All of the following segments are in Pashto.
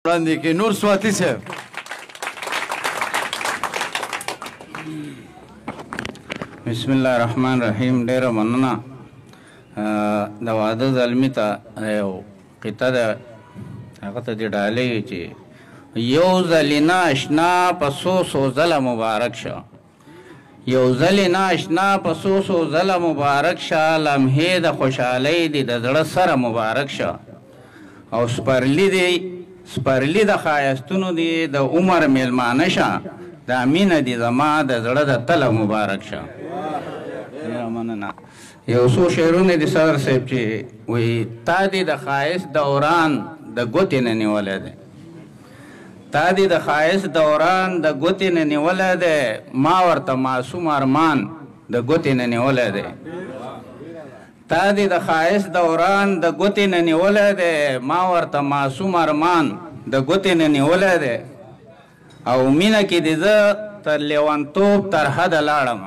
وړاندې کې نور سواتي صاحب بسم الله الرحمن الرحیم. ډیره مننه د واده زلمي ته یو قطعه ده هغه ته دې ډالۍ چې یو ځلې نه اشنا په څو څو ځله مبارک شه، یو ځلې نه اشنا په څو څو ځله مبارک شه، لمحې د خوشحالۍ دې د زړه سره مبارک شه، او سپرلی د ښایستونو دې د عمر میلمانه شه، دا مینه دې زما د زړه د تله مبارک شه. مننه. یو څو شعرونه دي صدر صاحب چې وایي تا دې د ښایست دوران د ګوتې نه نیولی دی، تا دې د ښایست دوران د ګوتې نه نیولی دی، ما ورته معصوم ارمان د ګوتې نه نیولی دی، تا دې د ښایست دوران د ګوتې نه نیولی دی، ما ورته معصوم ارمان د ګوتې نه نیولی دی، او مینه کې دې زه تر لیونتوب تر حده لاړم،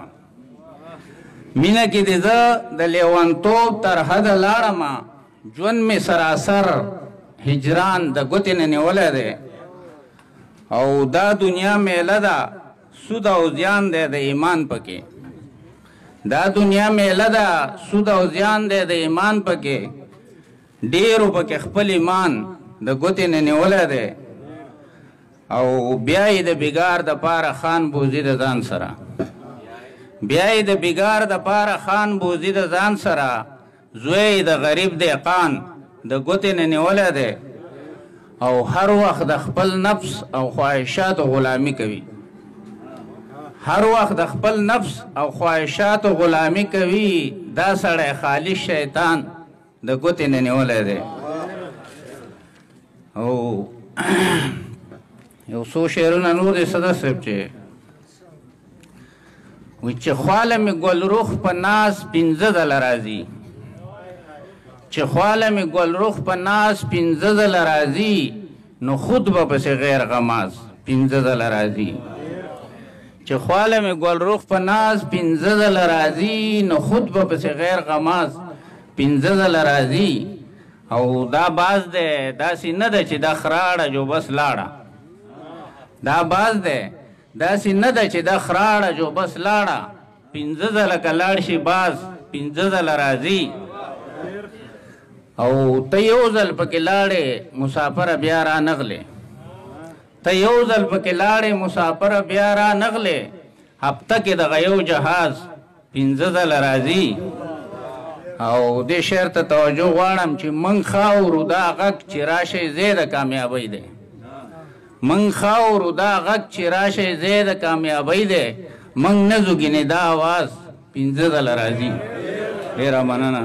مینه کې دې زه د لیونتوب تر حده لاړم، ژوند مې سراسر هجران د ګوتې نه نیولی دی، او دا دنیا میله ده سود او زیان دی د ایمان پکې، دا دنیا میله ده سود او زیان دی د ایمان پکې، ډېرو پکې خپل ایمان د ګوتې نه نیولی دی، او بیا یې د بېګار دپاره خان بوزي د ځان سره، بیا یې د بېګار دپاره خان بوزي د ځان سره، زوی د غریب دهقان د ګوتې نه نیولی دی، او هر وخت د خپل نفس او خواهشاتو غلامي کوي، هر وخت د خپل نفس او خواهشاتو غلامي کوي، دا سړی خالص شیطان د ګوتې نه نیولی دی. او یو څو شعرونه نور دي صدر صاحب چې وایي چې خواله مې ګلرخ په ناز پنځه ځله راځي، چې خواله مې ګلرخ په ناز پنځه ځله راځي، نو خود به پسې غیر غماز پنځه ځله راځي، چې خواله مې ګلرخ په ناز پنځه ځله راځي، نو خود به پسې غیر غماز پنځه ځله راځي، او دا باز دی داسې نه ده چې دا خراړه جو بس لاړه، دا باز دی داسې نه ده چې دا خراړه جو بس لاړه، پنځه ځله که لاړ شي باز پنځه ځله راځي، او ته یو ځل پکې لاړې مسافره بیا را نغلې، ته یو ځل پکې لاړې مسافره بیا را نغلې، هفته کې دغه یو جهاز پنځه ځله راځي. او دې شعر ته توجه غواړم چې موږ خاورو دا غږ چې راشئ ځای د کامیابۍ دی، موږ خاورو دا غږ چې راشئ ځای د کامیابۍ دی، موږ نه ځو ګینې دا اواز پنځه ځله راځي. ډېره مننه.